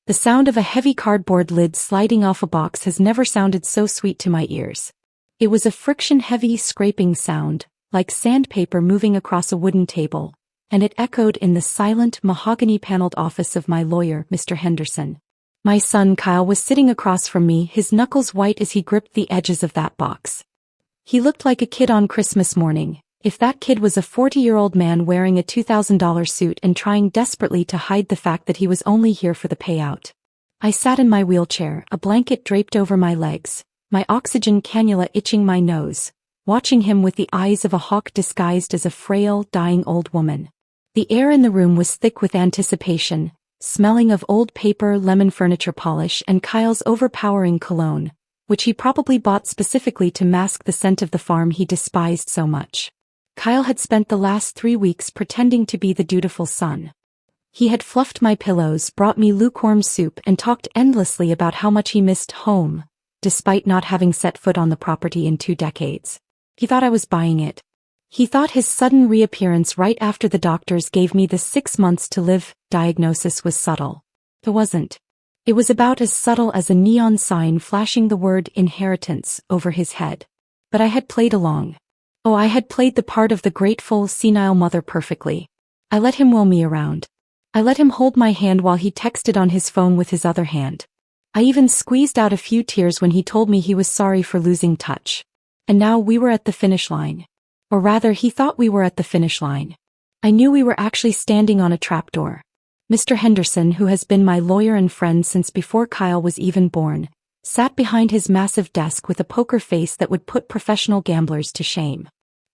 The sound of a heavy cardboard lid sliding off a box has never sounded so sweet to my ears. It was a friction-heavy scraping sound, like sandpaper moving across a wooden table, and it echoed in the silent, mahogany-paneled office of my lawyer, Mr. Henderson. My son Kyle was sitting across from me, his knuckles white as he gripped the edges of that box. He looked like a kid on Christmas morning, if that kid was a 40-year-old man wearing a $2,000 suit and trying desperately to hide the fact that he was only here for the payout. I sat in my wheelchair, a blanket draped over my legs, my oxygen cannula itching my nose, watching him with the eyes of a hawk disguised as a frail, dying old woman. The air in the room was thick with anticipation, smelling of old paper, lemon furniture polish, and Kyle's overpowering cologne, which he probably bought specifically to mask the scent of the farm he despised so much. Kyle had spent the last 3 weeks pretending to be the dutiful son. He had fluffed my pillows, brought me lukewarm soup, and talked endlessly about how much he missed home, despite not having set foot on the property in 2 decades. He thought I was buying it. He thought his sudden reappearance right after the doctors gave me the 6 months to live diagnosis was subtle. It wasn't. It was about as subtle as a neon sign flashing the word inheritance over his head. But I had played along. Oh, I had played the part of the grateful, senile mother perfectly. I let him wheel me around. I let him hold my hand while he texted on his phone with his other hand. I even squeezed out a few tears when he told me he was sorry for losing touch. And now we were at the finish line. Or rather, he thought we were at the finish line. I knew we were actually standing on a trapdoor. Mr. Henderson, who has been my lawyer and friend since before Kyle was even born, sat behind his massive desk with a poker face that would put professional gamblers to shame.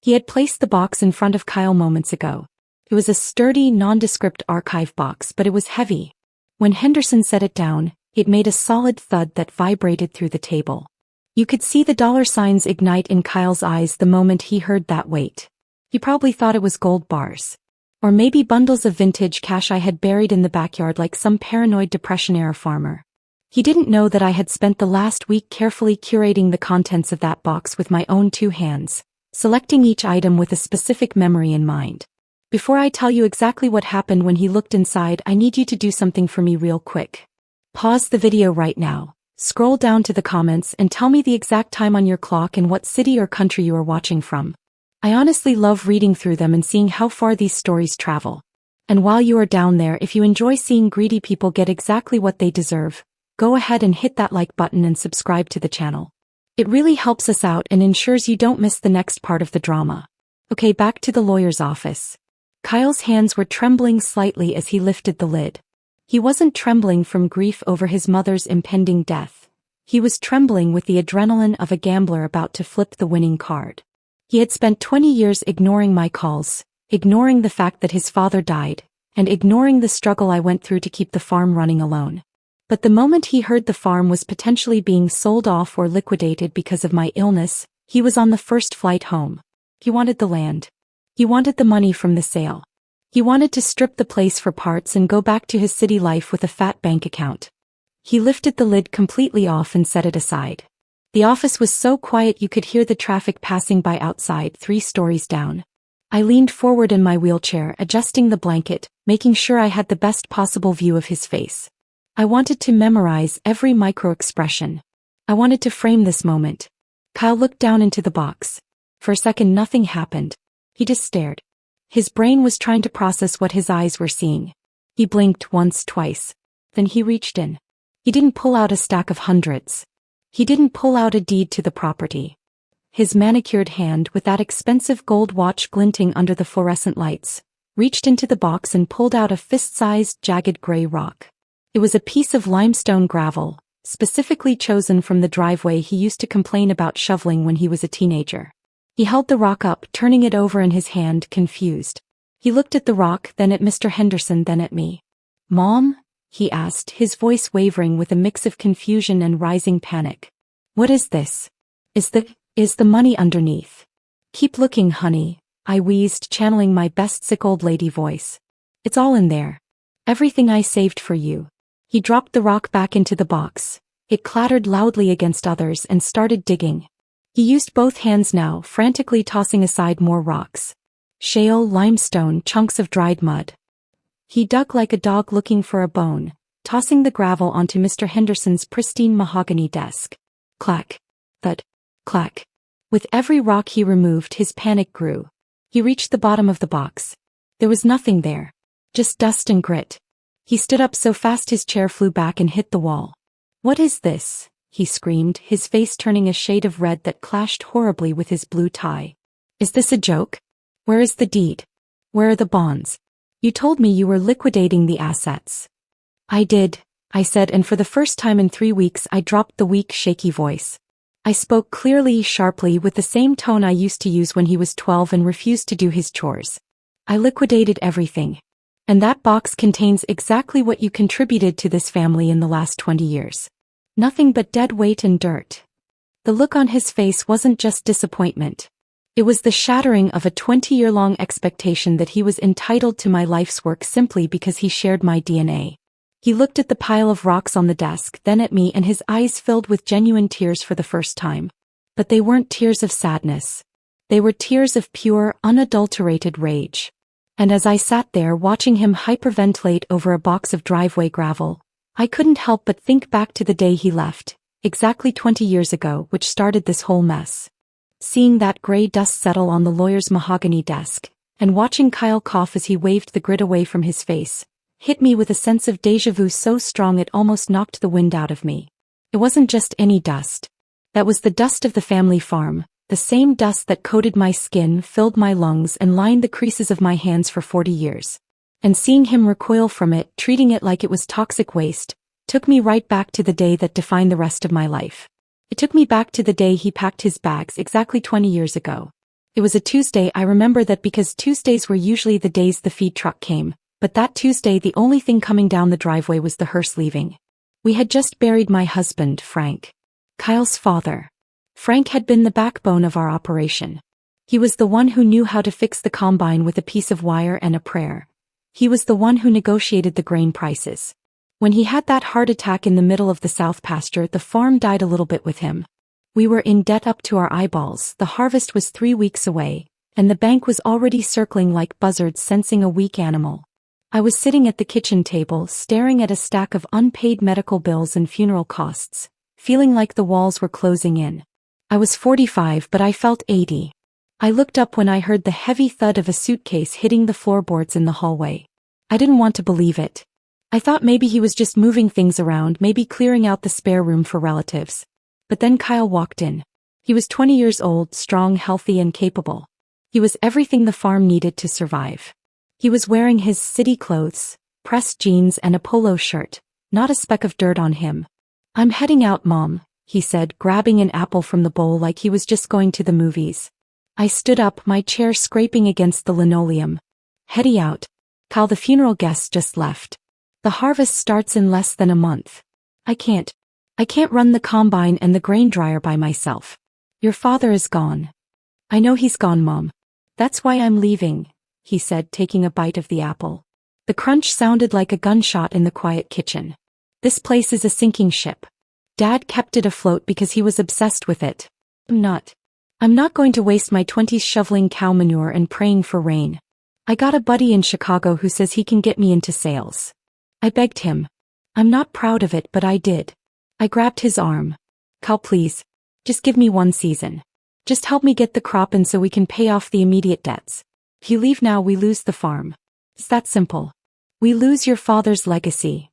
He had placed the box in front of Kyle moments ago. It was a sturdy, nondescript archive box, but it was heavy. When Henderson set it down, it made a solid thud that vibrated through the table. You could see the dollar signs ignite in Kyle's eyes the moment he heard that weight. He probably thought it was gold bars. Or maybe bundles of vintage cash I had buried in the backyard like some paranoid Depression-era farmer. He didn't know that I had spent the last week carefully curating the contents of that box with my own 2 hands, selecting each item with a specific memory in mind. Before I tell you exactly what happened when he looked inside, I need you to do something for me real quick. Pause the video right now, scroll down to the comments and tell me the exact time on your clock and what city or country you are watching from. I honestly love reading through them and seeing how far these stories travel. And while you are down there, if you enjoy seeing greedy people get exactly what they deserve, go ahead and hit that like button and subscribe to the channel. It really helps us out and ensures you don't miss the next part of the drama. Okay, back to the lawyer's office. Kyle's hands were trembling slightly as he lifted the lid. He wasn't trembling from grief over his mother's impending death. He was trembling with the adrenaline of a gambler about to flip the winning card. He had spent 20 years ignoring my calls, ignoring the fact that his father died, and ignoring the struggle I went through to keep the farm running alone. But the moment he heard the farm was potentially being sold off or liquidated because of my illness, he was on the first flight home. He wanted the land. He wanted the money from the sale. He wanted to strip the place for parts and go back to his city life with a fat bank account. He lifted the lid completely off and set it aside. The office was so quiet you could hear the traffic passing by outside 3 stories down. I leaned forward in my wheelchair, adjusting the blanket, making sure I had the best possible view of his face. I wanted to memorize every micro-expression. I wanted to frame this moment. Kyle looked down into the box. For a second nothing happened. He just stared. His brain was trying to process what his eyes were seeing. He blinked once, twice. Then he reached in. He didn't pull out a stack of hundreds. He didn't pull out a deed to the property. His manicured hand, with that expensive gold watch glinting under the fluorescent lights, reached into the box and pulled out a fist-sized, jagged gray rock. It was a piece of limestone gravel, specifically chosen from the driveway he used to complain about shoveling when he was a teenager. He held the rock up, turning it over in his hand, confused. He looked at the rock, then at Mr. Henderson, then at me. "Mom?" he asked, his voice wavering with a mix of confusion and rising panic. "What is this? Is the money underneath?" "Keep looking, honey," I wheezed, channeling my best sick old lady voice. "It's all in there. Everything I saved for you." He dropped the rock back into the box. It clattered loudly against others and started digging. He used both hands now, frantically tossing aside more rocks. Shale, limestone, chunks of dried mud. He dug like a dog looking for a bone, tossing the gravel onto Mr. Henderson's pristine mahogany desk. Clack. Thud. Clack. With every rock he removed, his panic grew. He reached the bottom of the box. There was nothing there. Just dust and grit. He stood up so fast his chair flew back and hit the wall. "What is this?" he screamed, his face turning a shade of red that clashed horribly with his blue tie. "Is this a joke? Where is the deed? Where are the bonds? You told me you were liquidating the assets." "I did," I said, and for the first time in 3 weeks I dropped the weak, shaky voice. I spoke clearly, sharply, with the same tone I used to use when he was 12 and refused to do his chores. "I liquidated everything. And that box contains exactly what you contributed to this family in the last 20 years. Nothing but dead weight and dirt." The look on his face wasn't just disappointment. It was the shattering of a 20-year-long expectation that he was entitled to my life's work simply because he shared my DNA. He looked at the pile of rocks on the desk, then at me, and his eyes filled with genuine tears for the first time. But they weren't tears of sadness. They were tears of pure, unadulterated rage. And as I sat there watching him hyperventilate over a box of driveway gravel, I couldn't help but think back to the day he left, exactly 20 years ago, which started this whole mess. Seeing that gray dust settle on the lawyer's mahogany desk, and watching Kyle cough as he waved the grit away from his face, hit me with a sense of déjà vu so strong it almost knocked the wind out of me. It wasn't just any dust. That was the dust of the family farm, the same dust that coated my skin, filled my lungs, and lined the creases of my hands for 40 years. And seeing him recoil from it, treating it like it was toxic waste, took me right back to the day that defined the rest of my life. It took me back to the day he packed his bags exactly 20 years ago. It was a Tuesday. I remember that because Tuesdays were usually the days the feed truck came, but that Tuesday the only thing coming down the driveway was the hearse leaving. We had just buried my husband, Frank. Kyle's father. Frank had been the backbone of our operation. He was the one who knew how to fix the combine with a piece of wire and a prayer. He was the one who negotiated the grain prices. When he had that heart attack in the middle of the south pasture, the farm died a little bit with him. We were in debt up to our eyeballs, the harvest was 3 weeks away, and the bank was already circling like buzzards sensing a weak animal. I was sitting at the kitchen table, staring at a stack of unpaid medical bills and funeral costs, feeling like the walls were closing in. I was 45, but I felt 80. I looked up when I heard the heavy thud of a suitcase hitting the floorboards in the hallway. I didn't want to believe it. I thought maybe he was just moving things around, maybe clearing out the spare room for relatives. But then Kyle walked in. He was 20 years old, strong, healthy, and capable. He was everything the farm needed to survive. He was wearing his city clothes, pressed jeans and a polo shirt, not a speck of dirt on him. "I'm heading out, Mom," he said, grabbing an apple from the bowl like he was just going to the movies. I stood up, my chair scraping against the linoleum. "Heading out? Kyle, the funeral guests just left. The harvest starts in less than a month. I can't run the combine and the grain dryer by myself. Your father is gone." "I know he's gone, Mom. That's why I'm leaving," he said, taking a bite of the apple. The crunch sounded like a gunshot in the quiet kitchen. "This place is a sinking ship. Dad kept it afloat because he was obsessed with it. I'm not going to waste my 20s shoveling cow manure and praying for rain. I got a buddy in Chicago who says he can get me into sales." I begged him. I'm not proud of it, but I did. I grabbed his arm. "Kyle, please. Just give me 1 season. Just help me get the crop in so we can pay off the immediate debts. If you leave now, we lose the farm. It's that simple. We lose your father's legacy."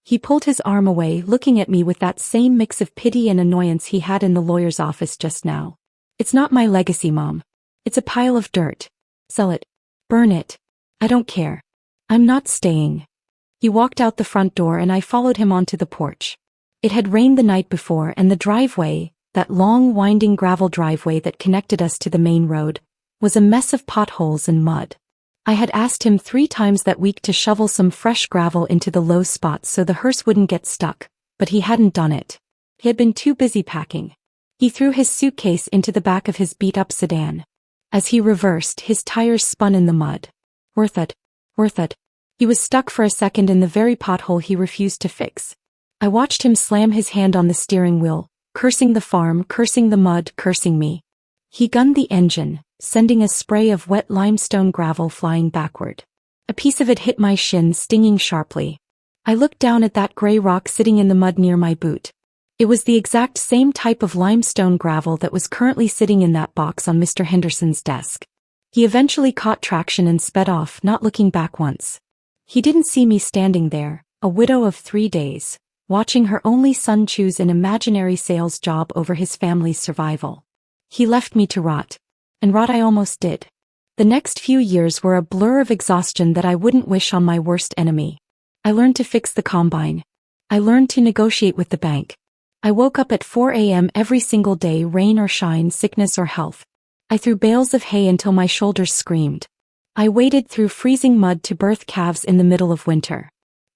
He pulled his arm away, looking at me with that same mix of pity and annoyance he had in the lawyer's office just now. "It's not my legacy, Mom. It's a pile of dirt. Sell it. Burn it. I don't care. I'm not staying." He walked out the front door and I followed him onto the porch. It had rained the night before and the driveway, that long winding gravel driveway that connected us to the main road, was a mess of potholes and mud. I had asked him 3 times that week to shovel some fresh gravel into the low spots so the hearse wouldn't get stuck, but he hadn't done it. He had been too busy packing. He threw his suitcase into the back of his beat-up sedan. As he reversed, his tires spun in the mud. Worth it. He was stuck for a second in the very pothole he refused to fix. I watched him slam his hand on the steering wheel, cursing the farm, cursing the mud, cursing me. He gunned the engine, sending a spray of wet limestone gravel flying backward. A piece of it hit my shin, stinging sharply. I looked down at that gray rock sitting in the mud near my boot. It was the exact same type of limestone gravel that was currently sitting in that box on Mr. Henderson's desk. He eventually caught traction and sped off, not looking back once. He didn't see me standing there, a widow of 3 days, watching her only son choose an imaginary sales job over his family's survival. He left me to rot. And rot I almost did. The next few years were a blur of exhaustion that I wouldn't wish on my worst enemy. I learned to fix the combine. I learned to negotiate with the bank. I woke up at 4 a.m. every single day, rain or shine, sickness or health. I threw bales of hay until my shoulders screamed. I waded through freezing mud to birth calves in the middle of winter.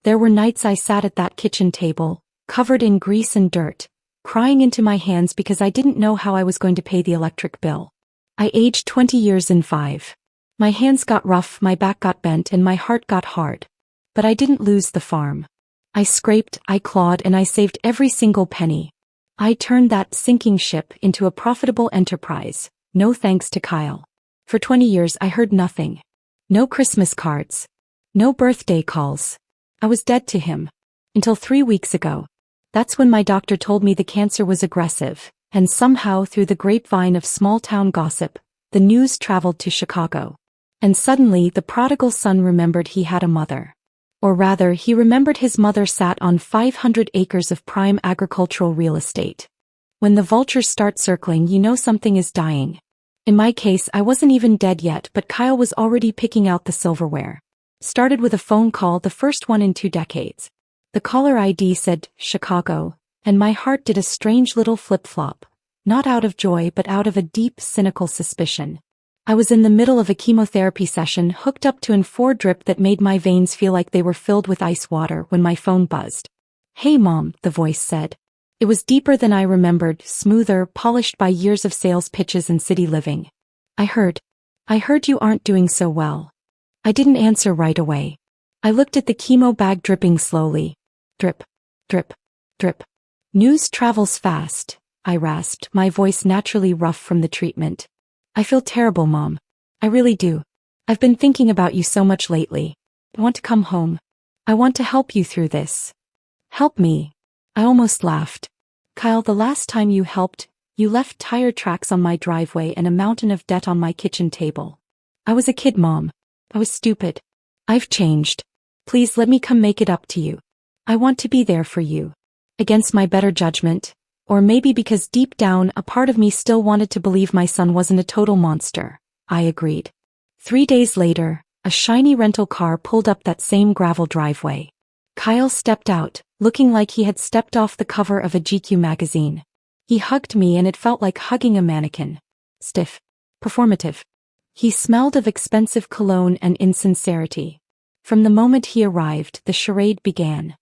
There were nights I sat at that kitchen table, covered in grease and dirt, crying into my hands because I didn't know how I was going to pay the electric bill. I aged 20 years in 5. My hands got rough, my back got bent, and my heart got hard. But I didn't lose the farm. I scraped, I clawed, and I saved every single penny. I turned that sinking ship into a profitable enterprise, no thanks to Kyle. For 20 years I heard nothing. No Christmas cards. No birthday calls. I was dead to him. Until 3 weeks ago. That's when my doctor told me the cancer was aggressive, and somehow through the grapevine of small-town gossip, the news traveled to Chicago. And suddenly the prodigal son remembered he had a mother. Or rather, he remembered his mother sat on 500 acres of prime agricultural real estate. When the vultures start circling, you know something is dying. In my case, I wasn't even dead yet, but Kyle was already picking out the silverware. Started with a phone call, the first one in 2 decades. The caller ID said, Chicago, and my heart did a strange little flip-flop, not out of joy but out of a deep, cynical suspicion. I was in the middle of a chemotherapy session, hooked up to an 4 drip that made my veins feel like they were filled with ice water when my phone buzzed. Hey Mom, the voice said. It was deeper than I remembered, smoother, polished by years of sales pitches and city living. I heard you aren't doing so well. I didn't answer right away. I looked at the chemo bag dripping slowly. Drip, drip, drip. News travels fast, I rasped, my voice naturally rough from the treatment. I feel terrible, Mom. I really do. I've been thinking about you so much lately. I want to come home. I want to help you through this. Help me. I almost laughed. Kyle, the last time you helped, you left tire tracks on my driveway and a mountain of debt on my kitchen table. I was a kid, Mom. I was stupid. I've changed. Please let me come make it up to you. I want to be there for you. Against my better judgment, or maybe because deep down a part of me still wanted to believe my son wasn't a total monster, I agreed. 3 days later, a shiny rental car pulled up that same gravel driveway. Kyle stepped out, looking like he had stepped off the cover of a GQ magazine. He hugged me and it felt like hugging a mannequin. Stiff. Performative. He smelled of expensive cologne and insincerity. From the moment he arrived, the charade began.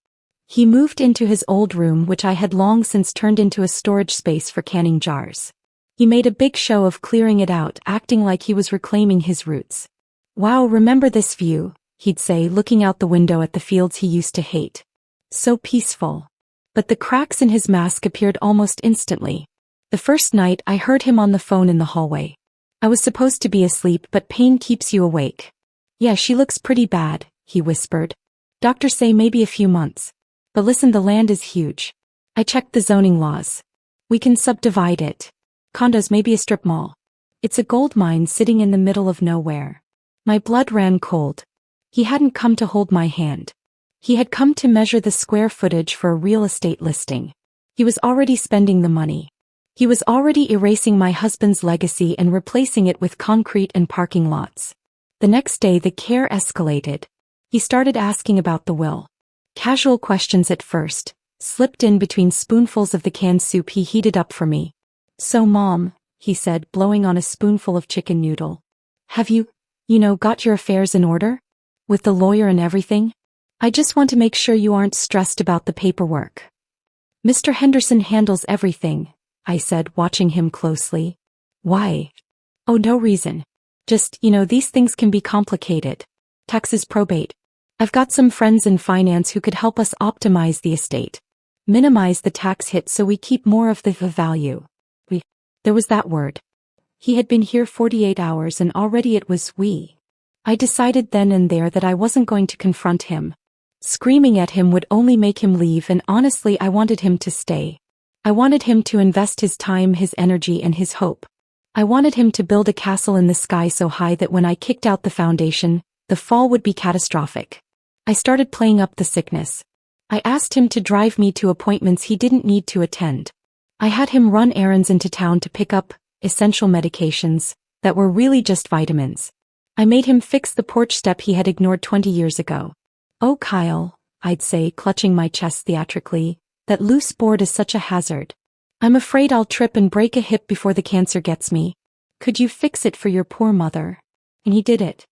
He moved into his old room, which I had long since turned into a storage space for canning jars. He made a big show of clearing it out, acting like he was reclaiming his roots. Wow, remember this view, he'd say, looking out the window at the fields he used to hate. So peaceful. But the cracks in his mask appeared almost instantly. The first night I heard him on the phone in the hallway. I was supposed to be asleep, but pain keeps you awake. Yeah, she looks pretty bad, he whispered. Doctors say maybe a few months. But listen, the land is huge. I checked the zoning laws. We can subdivide it. Condos, maybe a strip mall. It's a gold mine sitting in the middle of nowhere. My blood ran cold. He hadn't come to hold my hand. He had come to measure the square footage for a real estate listing. He was already spending the money. He was already erasing my husband's legacy and replacing it with concrete and parking lots. The next day the care escalated. He started asking about the will. Casual questions at first, slipped in between spoonfuls of the canned soup he heated up for me. So Mom, he said, blowing on a spoonful of chicken noodle. Have you got your affairs in order? With the lawyer and everything? I just want to make sure you aren't stressed about the paperwork. Mr. Henderson handles everything, I said, watching him closely. Why? Oh, no reason. Just, these things can be complicated. Taxes, probate. I've got some friends in finance who could help us optimize the estate. Minimize the tax hit so we keep more of the value. There was that word. He had been here 48 hours and already it was we. I decided then and there that I wasn't going to confront him. Screaming at him would only make him leave, and honestly I wanted him to stay. I wanted him to invest his time, his energy, and his hope. I wanted him to build a castle in the sky so high that when I kicked out the foundation, the fall would be catastrophic. I started playing up the sickness. I asked him to drive me to appointments he didn't need to attend. I had him run errands into town to pick up essential medications that were really just vitamins. I made him fix the porch step he had ignored 20 years ago. "Oh, Kyle," I'd say, clutching my chest theatrically, "that loose board is such a hazard. I'm afraid I'll trip and break a hip before the cancer gets me. Could you fix it for your poor mother?" And he did it.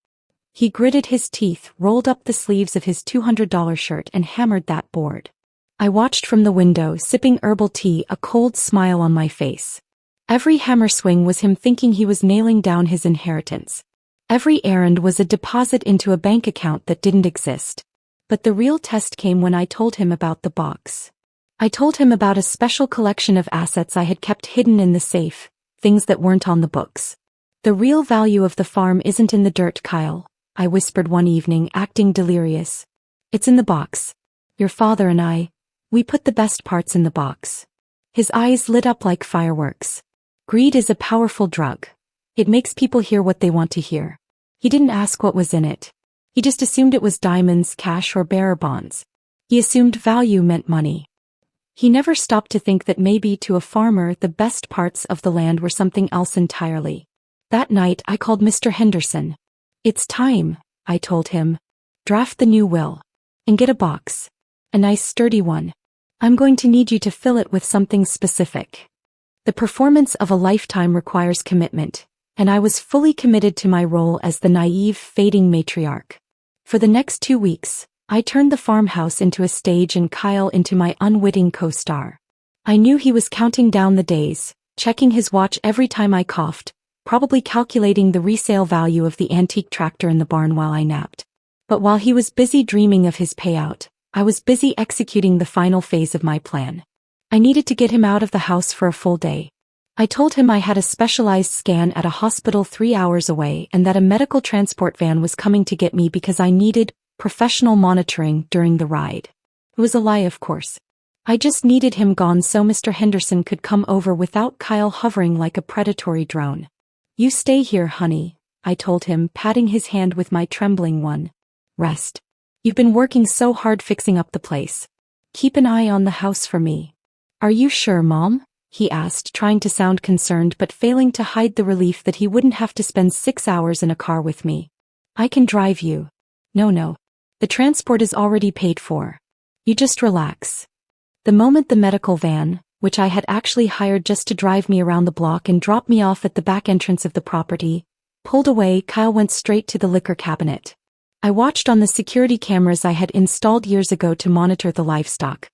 He gritted his teeth, rolled up the sleeves of his $200 shirt, and hammered that board. I watched from the window, sipping herbal tea, a cold smile on my face. Every hammer swing was him thinking he was nailing down his inheritance. Every errand was a deposit into a bank account that didn't exist. But the real test came when I told him about the box. I told him about a special collection of assets I had kept hidden in the safe, things that weren't on the books. "The real value of the farm isn't in the dirt, Kyle," I whispered one evening, acting delirious. "It's in the box. Your father and we put the best parts in the box." His eyes lit up like fireworks. Greed is a powerful drug. It makes people hear what they want to hear. He didn't ask what was in it. He just assumed it was diamonds, cash, or bearer bonds. He assumed value meant money. He never stopped to think that maybe to a farmer the best parts of the land were something else entirely. That night I called Mr. Henderson. "It's time," I told him. "Draft the new will. And get a box. A nice sturdy one. I'm going to need you to fill it with something specific." The performance of a lifetime requires commitment, and I was fully committed to my role as the naive, fading matriarch. For the next 2 weeks, I turned the farmhouse into a stage and Kyle into my unwitting co-star. I knew he was counting down the days, checking his watch every time I coughed, probably calculating the resale value of the antique tractor in the barn while I napped. But while he was busy dreaming of his payout, I was busy executing the final phase of my plan. I needed to get him out of the house for a full day. I told him I had a specialized scan at a hospital 3 hours away and that a medical transport van was coming to get me because I needed professional monitoring during the ride. It was a lie, of course. I just needed him gone so Mr. Henderson could come over without Kyle hovering like a predatory drone. "You stay here, honey," I told him, patting his hand with my trembling one. "Rest. You've been working so hard fixing up the place. Keep an eye on the house for me." "Are you sure, Mom?" he asked, trying to sound concerned but failing to hide the relief that he wouldn't have to spend 6 hours in a car with me. "I can drive you." No. The transport is already paid for. You just relax." The moment the medical van, which I had actually hired just to drive me around the block and drop me off at the back entrance of the property, pulled away, Kyle went straight to the liquor cabinet. I watched on the security cameras I had installed years ago to monitor the livestock.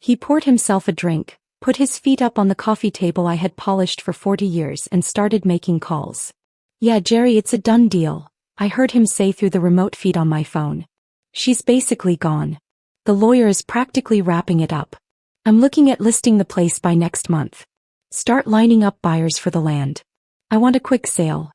He poured himself a drink, put his feet up on the coffee table I had polished for 40 years and started making calls. "Yeah, Jerry, it's a done deal," I heard him say through the remote feed on my phone. "She's basically gone. The lawyer is practically wrapping it up. I'm looking at listing the place by next month. Start lining up buyers for the land. I want a quick sale."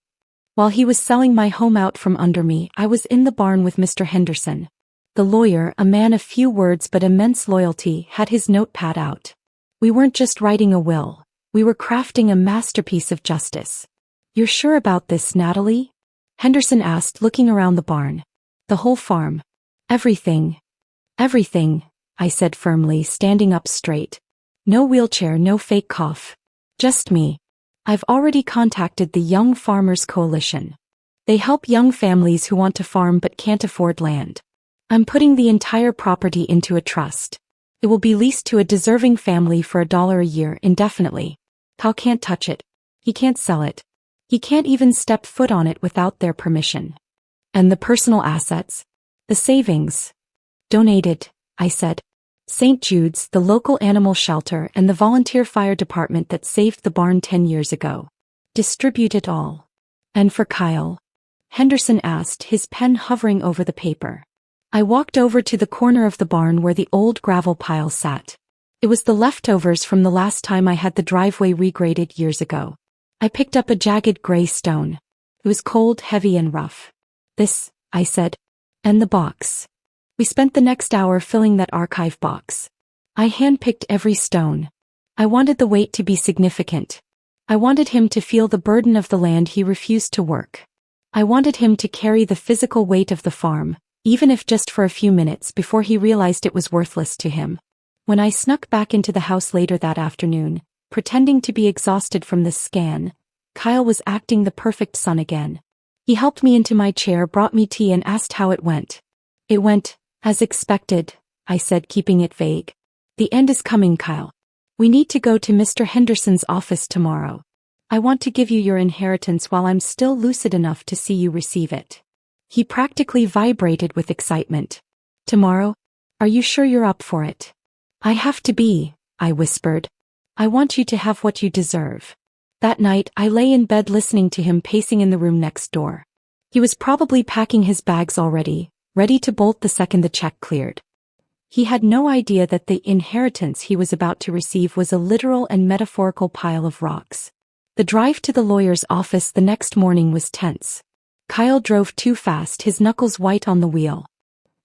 While he was selling my home out from under me, I was in the barn with Mr. Henderson. The lawyer, a man of few words but immense loyalty, had his notepad out. We weren't just writing a will, we were crafting a masterpiece of justice. "You're sure about this, Natalie?" Henderson asked, looking around the barn. "The whole farm. Everything." "Everything," I said firmly, standing up straight. "No wheelchair, no fake cough. Just me. I've already contacted the Young Farmers Coalition. They help young families who want to farm but can't afford land. I'm putting the entire property into a trust. It will be leased to a deserving family for $1 a year indefinitely. Kyle can't touch it. He can't sell it. He can't even step foot on it without their permission." "And the personal assets? The savings?" "Donated," I said. "St. Jude's, the local animal shelter, and the volunteer fire department that saved the barn 10 years ago. Distribute it all." "And for Kyle?" Henderson asked, his pen hovering over the paper. I walked over to the corner of the barn where the old gravel pile sat. It was the leftovers from the last time I had the driveway regraded years ago. I picked up a jagged gray stone. It was cold, heavy, and rough. "This," I said. "And the box." We spent the next hour filling that archive box. I handpicked every stone. I wanted the weight to be significant. I wanted him to feel the burden of the land he refused to work. I wanted him to carry the physical weight of the farm, even if just for a few minutes before he realized it was worthless to him. When I snuck back into the house later that afternoon, pretending to be exhausted from this scan, Kyle was acting the perfect son again. He helped me into my chair, brought me tea, and asked how it went. It went, as expected, I said, keeping it vague. The end is coming, Kyle. We need to go to Mr. Henderson's office tomorrow. I want to give you your inheritance while I'm still lucid enough to see you receive it. He practically vibrated with excitement. Tomorrow? Are you sure you're up for it? I have to be, I whispered. I want you to have what you deserve. That night, I lay in bed listening to him pacing in the room next door. He was probably packing his bags already, ready to bolt the second the check cleared. He had no idea that the inheritance he was about to receive was a literal and metaphorical pile of rocks. The drive to the lawyer's office the next morning was tense. Kyle drove too fast, his knuckles white on the wheel.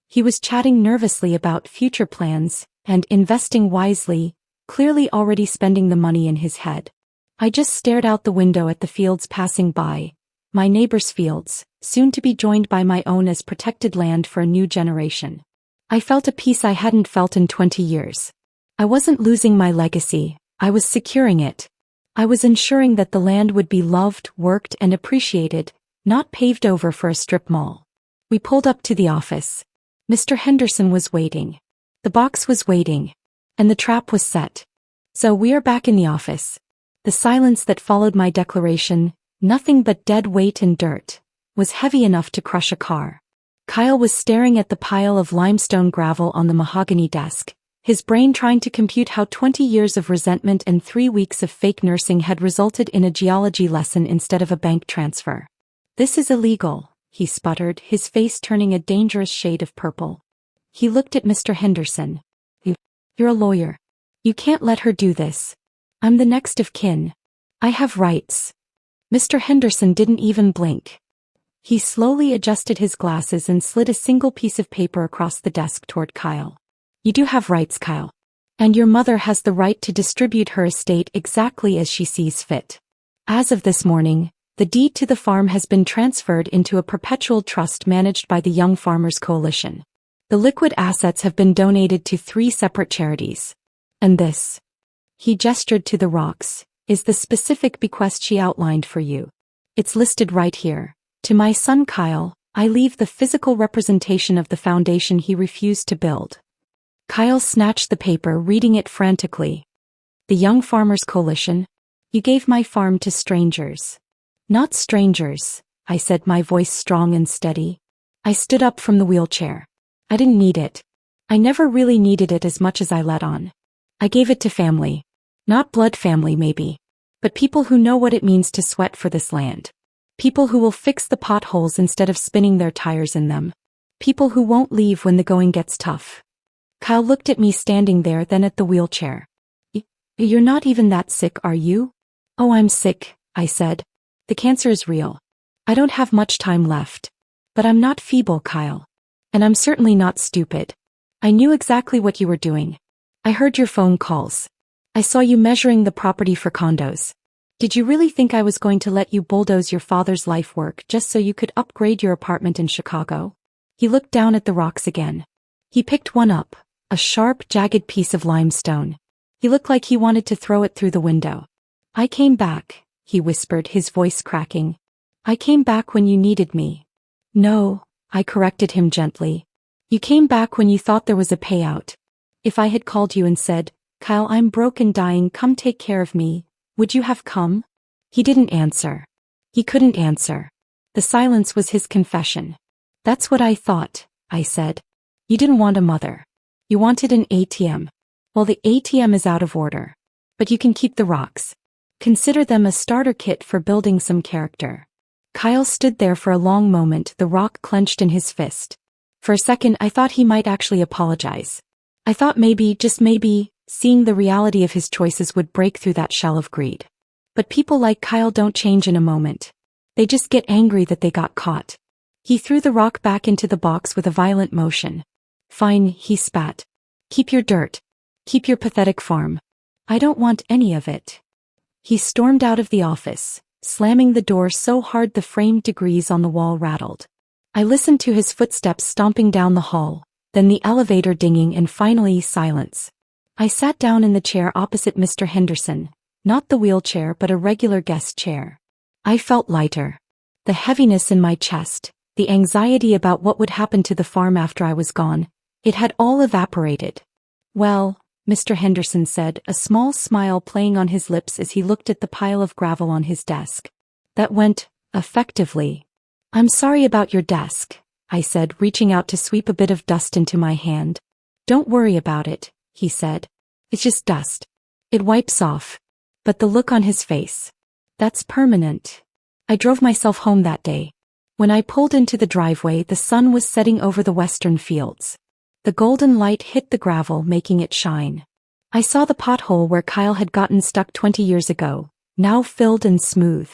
He was chatting nervously about future plans and investing wisely, clearly already spending the money in his head. I just stared out the window at the fields passing by, my neighbor's fields, soon to be joined by my own as protected land for a new generation. I felt a peace I hadn't felt in 20 years. I wasn't losing my legacy, I was securing it. I was ensuring that the land would be loved, worked, and appreciated, not paved over for a strip mall. We pulled up to the office. Mr. Henderson was waiting. The box was waiting. And the trap was set. So we are back in the office. The silence that followed my declaration, nothing but dead weight and dirt, was heavy enough to crush a car. Kyle was staring at the pile of limestone gravel on the mahogany desk, his brain trying to compute how 20 years of resentment and 3 weeks of fake nursing had resulted in a geology lesson instead of a bank transfer. This is illegal, he sputtered, his face turning a dangerous shade of purple. He looked at Mr. Henderson. You're a lawyer. You can't let her do this. I'm the next of kin. I have rights. Mr. Henderson didn't even blink. He slowly adjusted his glasses and slid a single piece of paper across the desk toward Kyle. You do have rights, Kyle. And your mother has the right to distribute her estate exactly as she sees fit. As of this morning, the deed to the farm has been transferred into a perpetual trust managed by the Young Farmers Coalition. The liquid assets have been donated to 3 separate charities. And this, he gestured to the rocks, is the specific bequest she outlined for you. It's listed right here. To my son Kyle, I leave the physical representation of the foundation he refused to build. Kyle snatched the paper, reading it frantically. The Young Farmers Coalition? You gave my farm to strangers. Not strangers, I said, my voice strong and steady. I stood up from the wheelchair. I didn't need it. I never really needed it as much as I let on. I gave it to family. Not blood family maybe. But people who know what it means to sweat for this land. People who will fix the potholes instead of spinning their tires in them. People who won't leave when the going gets tough. Kyle looked at me standing there, then at the wheelchair. You're not even that sick, are you? Oh, I'm sick, I said. The cancer is real. I don't have much time left. But I'm not feeble, Kyle. And I'm certainly not stupid. I knew exactly what you were doing. I heard your phone calls. I saw you measuring the property for condos. Did you really think I was going to let you bulldoze your father's life work just so you could upgrade your apartment in Chicago? He looked down at the rocks again. He picked one up, a sharp, jagged piece of limestone. He looked like he wanted to throw it through the window. I came back, he whispered, his voice cracking. I came back when you needed me. No, I corrected him gently. You came back when you thought there was a payout. If I had called you and said, Kyle, I'm broke and dying, come take care of me, would you have come? He didn't answer. He couldn't answer. The silence was his confession. That's what I thought, I said. You didn't want a mother. You wanted an ATM. Well, the ATM is out of order. But you can keep the rocks. Consider them a starter kit for building some character. Kyle stood there for a long moment, the rock clenched in his fist. For a second I thought he might actually apologize. I thought maybe, just maybe, seeing the reality of his choices would break through that shell of greed. But people like Kyle don't change in a moment. They just get angry that they got caught. He threw the rock back into the box with a violent motion. Fine, he spat. Keep your dirt. Keep your pathetic farm. I don't want any of it. He stormed out of the office, slamming the door so hard the framed degrees on the wall rattled. I listened to his footsteps stomping down the hall, then the elevator dinging and finally silence. I sat down in the chair opposite Mr. Henderson, not the wheelchair but a regular guest chair. I felt lighter. The heaviness in my chest, the anxiety about what would happen to the farm after I was gone, it had all evaporated. Well, Mr. Henderson said, a small smile playing on his lips as he looked at the pile of gravel on his desk. That went, effectively. I'm sorry about your desk, I said, reaching out to sweep a bit of dust into my hand. Don't worry about it, he said. It's just dust. It wipes off. But the look on his face. That's permanent. I drove myself home that day. When I pulled into the driveway, the sun was setting over the western fields. The golden light hit the gravel, making it shine. I saw the pothole where Kyle had gotten stuck 20 years ago, now filled and smooth.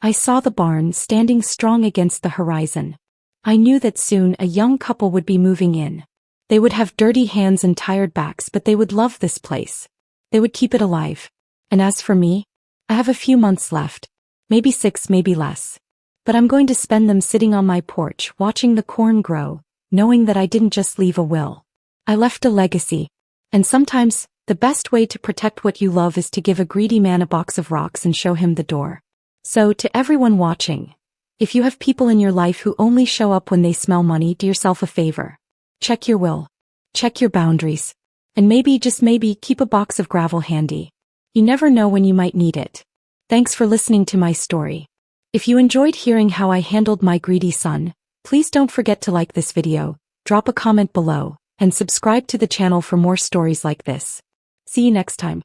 I saw the barn standing strong against the horizon. I knew that soon a young couple would be moving in. They would have dirty hands and tired backs, but they would love this place. They would keep it alive. And as for me, I have a few months left. Maybe 6, maybe less. But I'm going to spend them sitting on my porch, watching the corn grow, knowing that I didn't just leave a will. I left a legacy. And sometimes, the best way to protect what you love is to give a greedy man a box of rocks and show him the door. So, to everyone watching, if you have people in your life who only show up when they smell money, do yourself a favor. Check your will. Check your boundaries. And maybe, just maybe, keep a box of gravel handy. You never know when you might need it. Thanks for listening to my story. If you enjoyed hearing how I handled my greedy son, please don't forget to like this video, drop a comment below, and subscribe to the channel for more stories like this. See you next time.